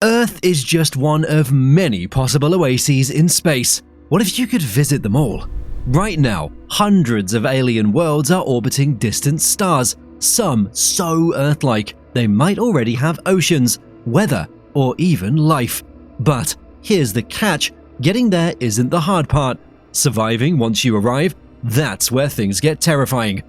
Earth is just one of many possible oases in space. What if you could visit them all? Right now, hundreds of alien worlds are orbiting distant stars, some so Earth-like they might already have oceans, weather, or even life. But here's the catch, getting there isn't the hard part. Surviving once you arrive, that's where things get terrifying.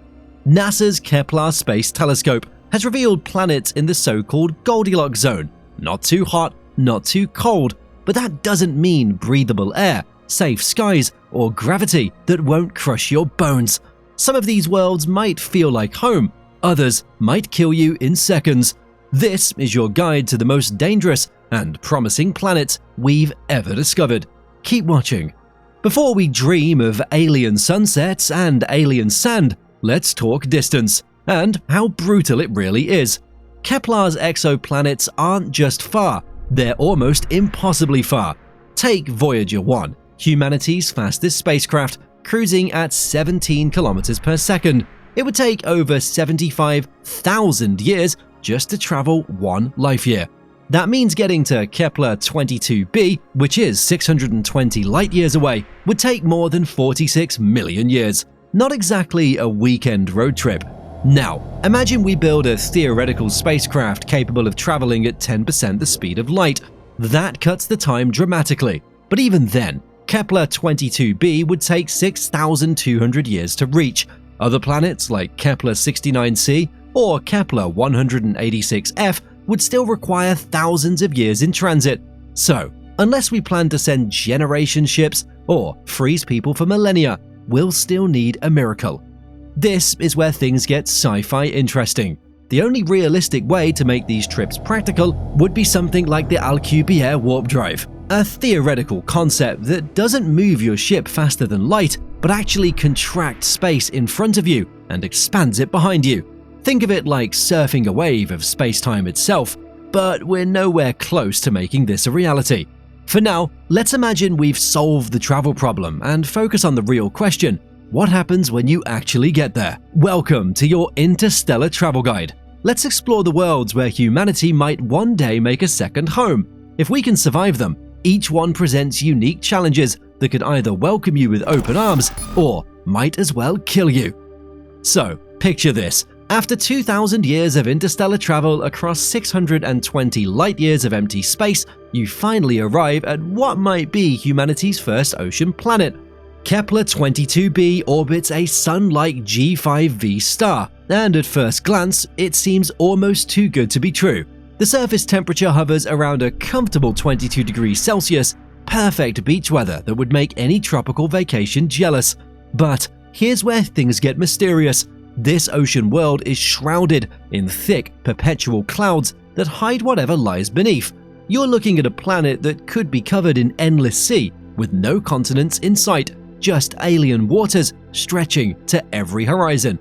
NASA's Kepler Space Telescope has revealed planets in the so-called Goldilocks zone. Not too hot, not too cold, but that doesn't mean breathable air, safe skies, or gravity that won't crush your bones. Some of these worlds might feel like home, others might kill you in seconds. This is your guide to the most dangerous and promising planets we've ever discovered. Keep watching. Before we dream of alien sunsets and alien sand, let's talk distance and how brutal it really is. Kepler's exoplanets aren't just far, they're almost impossibly far. Take Voyager 1, humanity's fastest spacecraft, cruising at 17 kilometers per second. It would take over 75,000 years just to travel one life year. That means getting to Kepler 22b, which is 620 light-years away, would take more than 46 million years. Not exactly a weekend road trip. Now, imagine we build a theoretical spacecraft capable of traveling at 10% the speed of light. That cuts the time dramatically. But even then, Kepler 22b would take 6,200 years to reach. Other planets like Kepler 69c or Kepler 186f would still require thousands of years in transit. So, unless we plan to send generation ships or freeze people for millennia, we'll still need a miracle. This is where things get sci-fi interesting. The only realistic way to make these trips practical would be something like the Alcubierre warp drive, a theoretical concept that doesn't move your ship faster than light, but actually contracts space in front of you and expands it behind you. Think of it like surfing a wave of space-time itself, but we're nowhere close to making this a reality. For now, let's imagine we've solved the travel problem and focus on the real question: what happens when you actually get there? Welcome to your interstellar travel guide. Let's explore the worlds where humanity might one day make a second home. If we can survive them, each one presents unique challenges that could either welcome you with open arms or might as well kill you. So, picture this. After 2,000 years of interstellar travel across 620 light-years of empty space, you finally arrive at what might be humanity's first ocean planet. Kepler 22b orbits a Sun-like G5V star, and at first glance, it seems almost too good to be true. The surface temperature hovers around a comfortable 22 degrees Celsius, perfect beach weather that would make any tropical vacation jealous. But here's where things get mysterious. This ocean world is shrouded in thick, perpetual clouds that hide whatever lies beneath. You're looking at a planet that could be covered in endless sea, with no continents in sight, just alien waters stretching to every horizon.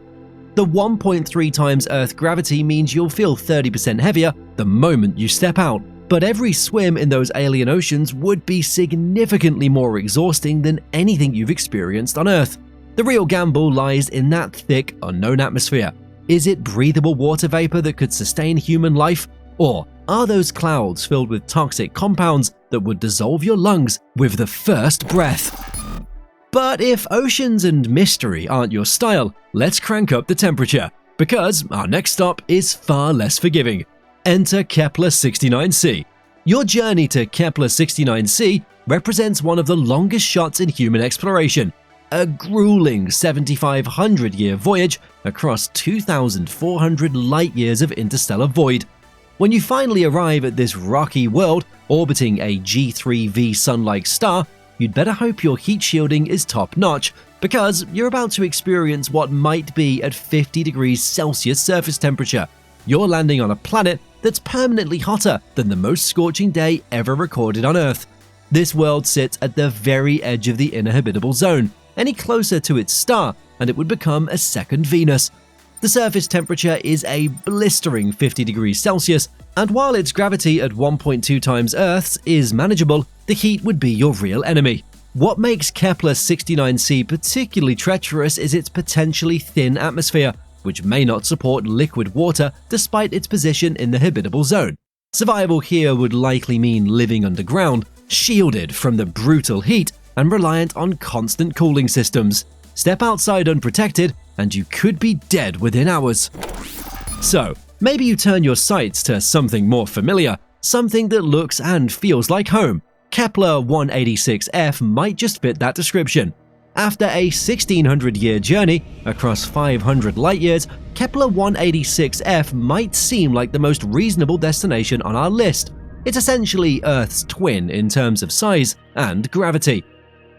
The 1.3 times Earth gravity means you'll feel 30% heavier the moment you step out, but every swim in those alien oceans would be significantly more exhausting than anything you've experienced on Earth. The real gamble lies in that thick, unknown atmosphere. Is it breathable water vapor that could sustain human life? Or are those clouds filled with toxic compounds that would dissolve your lungs with the first breath? But if oceans and mystery aren't your style, let's crank up the temperature, because our next stop is far less forgiving. Enter Kepler 69c. Your journey to Kepler 69c represents one of the longest shots in human exploration. A grueling 7,500-year voyage across 2,400 light-years of interstellar void. When you finally arrive at this rocky world orbiting a G3V Sun-like star, you'd better hope your heat shielding is top-notch, because you're about to experience what might be at 50 degrees Celsius surface temperature. You're landing on a planet that's permanently hotter than the most scorching day ever recorded on Earth. This world sits at the very edge of the inner habitable zone. Any closer to its star, and it would become a second Venus. The surface temperature is a blistering 50 degrees Celsius, and while its gravity at 1.2 times Earth's is manageable, the heat would be your real enemy. What makes Kepler 69c particularly treacherous is its potentially thin atmosphere, which may not support liquid water despite its position in the habitable zone. Survival here would likely mean living underground, shielded from the brutal heat and reliant on constant cooling systems. Step outside unprotected and you could be dead within hours. So, maybe you turn your sights to something more familiar, something that looks and feels like home. Kepler 186f might just fit that description. After a 1600-year journey across 500 light-years, Kepler 186f might seem like the most reasonable destination on our list. It's essentially Earth's twin in terms of size and gravity.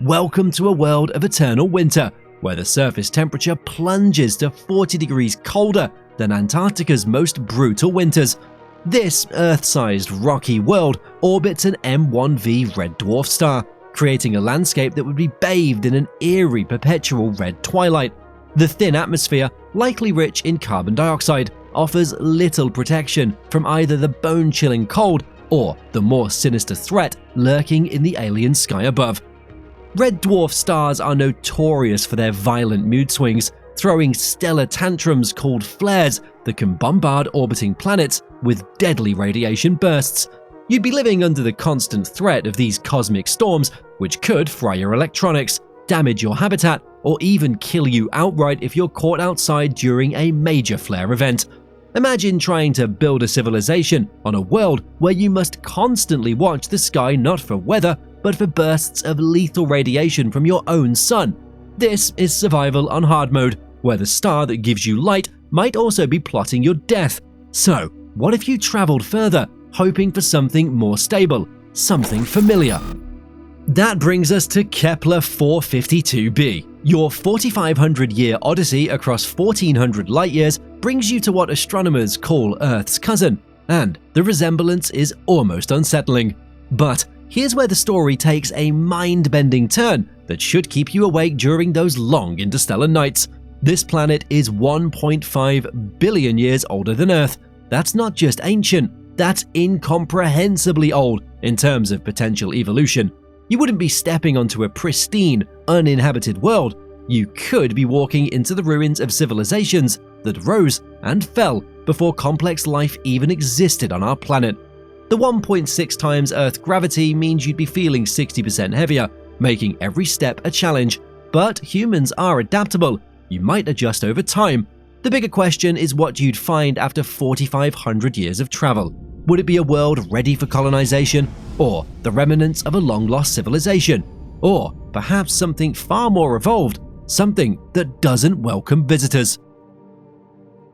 Welcome to a world of eternal winter, where the surface temperature plunges to 40 degrees colder than Antarctica's most brutal winters. This Earth-sized rocky world orbits an M1V red dwarf star, creating a landscape that would be bathed in an eerie perpetual red twilight. The thin atmosphere, likely rich in carbon dioxide, offers little protection from either the bone-chilling cold or the more sinister threat lurking in the alien sky above. Red dwarf stars are notorious for their violent mood swings, throwing stellar tantrums called flares that can bombard orbiting planets with deadly radiation bursts. You'd be living under the constant threat of these cosmic storms, which could fry your electronics, damage your habitat, or even kill you outright if you're caught outside during a major flare event. Imagine trying to build a civilization on a world where you must constantly watch the sky not for weather, but for bursts of lethal radiation from your own sun. This is survival on hard mode, where the star that gives you light might also be plotting your death. So, what if you traveled further, hoping for something more stable, something familiar? That brings us to Kepler 452b. Your 4,500-year odyssey across 1,400 light-years brings you to what astronomers call Earth's cousin, and the resemblance is almost unsettling. But here's where the story takes a mind-bending turn that should keep you awake during those long interstellar nights. This planet is 1.5 billion years older than Earth. That's not just ancient, that's incomprehensibly old in terms of potential evolution. You wouldn't be stepping onto a pristine, uninhabited world. You could be walking into the ruins of civilizations that rose and fell before complex life even existed on our planet. The 1.6 times Earth gravity means you'd be feeling 60% heavier, making every step a challenge. But humans are adaptable. You might adjust over time. The bigger question is what you'd find after 4,500 years of travel. Would it be a world ready for colonization, or the remnants of a long-lost civilization, or perhaps something far more evolved, something that doesn't welcome visitors?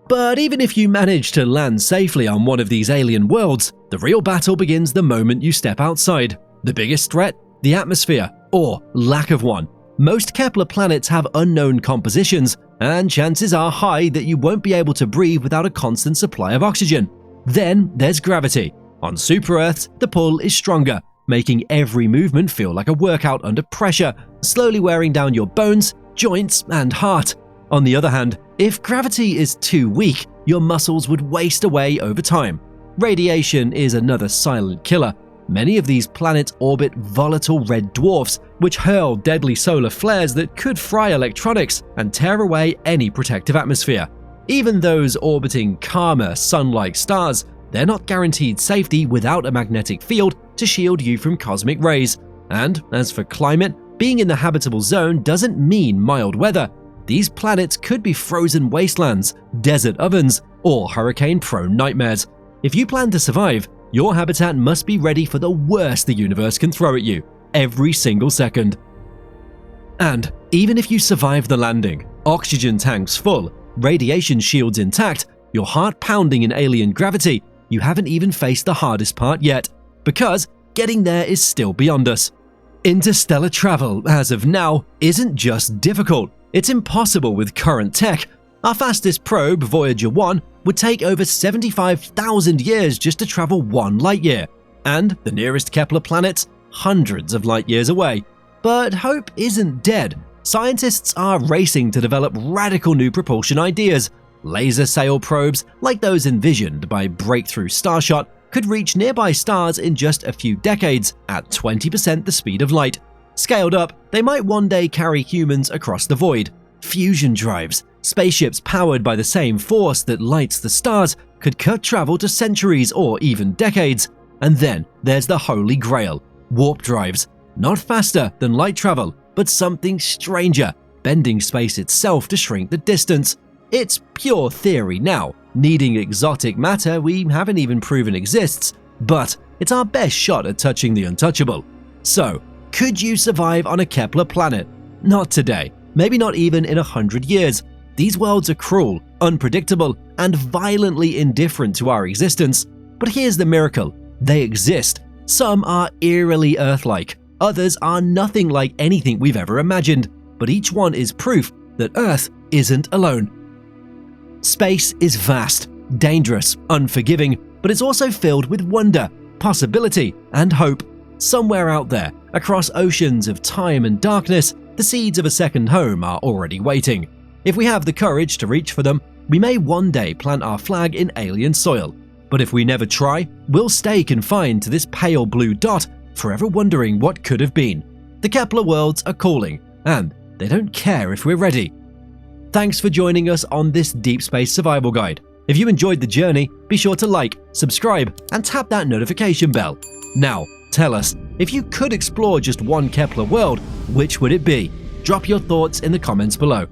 But even if you manage to land safely on one of these alien worlds, the real battle begins the moment you step outside. The biggest threat? The atmosphere, or lack of one. Most Kepler planets have unknown compositions, and chances are high that you won't be able to breathe without a constant supply of oxygen. Then there's gravity. On super-Earths, the pull is stronger, making every movement feel like a workout under pressure, slowly wearing down your bones, joints, and heart. On the other hand, if gravity is too weak, your muscles would waste away over time. Radiation is another silent killer. Many of these planets orbit volatile red dwarfs, which hurl deadly solar flares that could fry electronics and tear away any protective atmosphere. Even those orbiting calmer, sun-like stars, they're not guaranteed safety without a magnetic field to shield you from cosmic rays. And as for climate, being in the habitable zone doesn't mean mild weather. These planets could be frozen wastelands, desert ovens, or hurricane-prone nightmares. If you plan to survive, your habitat must be ready for the worst the universe can throw at you, every single second. And even if you survive the landing, oxygen tanks full, radiation shields intact, your heart pounding in alien gravity, you haven't even faced the hardest part yet, because getting there is still beyond us. Interstellar travel, as of now, isn't just difficult, it's impossible with current tech. Our fastest probe, Voyager 1, would take over 75,000 years just to travel 1 light-year, and the nearest Kepler planets, hundreds of light-years away. But hope isn't dead. Scientists are racing to develop radical new propulsion ideas. Laser sail probes, like those envisioned by Breakthrough Starshot, could reach nearby stars in just a few decades at 20% the speed of light. Scaled up, they might one day carry humans across the void. Fusion drives, spaceships powered by the same force that lights the stars, could cut travel to centuries or even decades. And then there's the holy grail, warp drives. Not faster than light travel, but something stranger, bending space itself to shrink the distance. It's pure theory now, needing exotic matter we haven't even proven exists, but it's our best shot at touching the untouchable. So, could you survive on a Kepler planet? Not today, maybe not even in 100 years. These worlds are cruel, unpredictable, and violently indifferent to our existence. But here's the miracle: they exist. Some are eerily Earth-like, others are nothing like anything we've ever imagined, but each one is proof that Earth isn't alone. Space is vast, dangerous, unforgiving, but it's also filled with wonder, possibility, and hope. Somewhere out there, across oceans of time and darkness, the seeds of a second home are already waiting. If we have the courage to reach for them, we may one day plant our flag in alien soil. But if we never try, we'll stay confined to this pale blue dot, forever wondering what could have been. The Kepler worlds are calling, and they don't care if we're ready. Thanks for joining us on this Deep Space Survival Guide. If you enjoyed the journey, be sure to like, subscribe, and tap that notification bell. Now, tell us, if you could explore just one Kepler world, which would it be? Drop your thoughts in the comments below.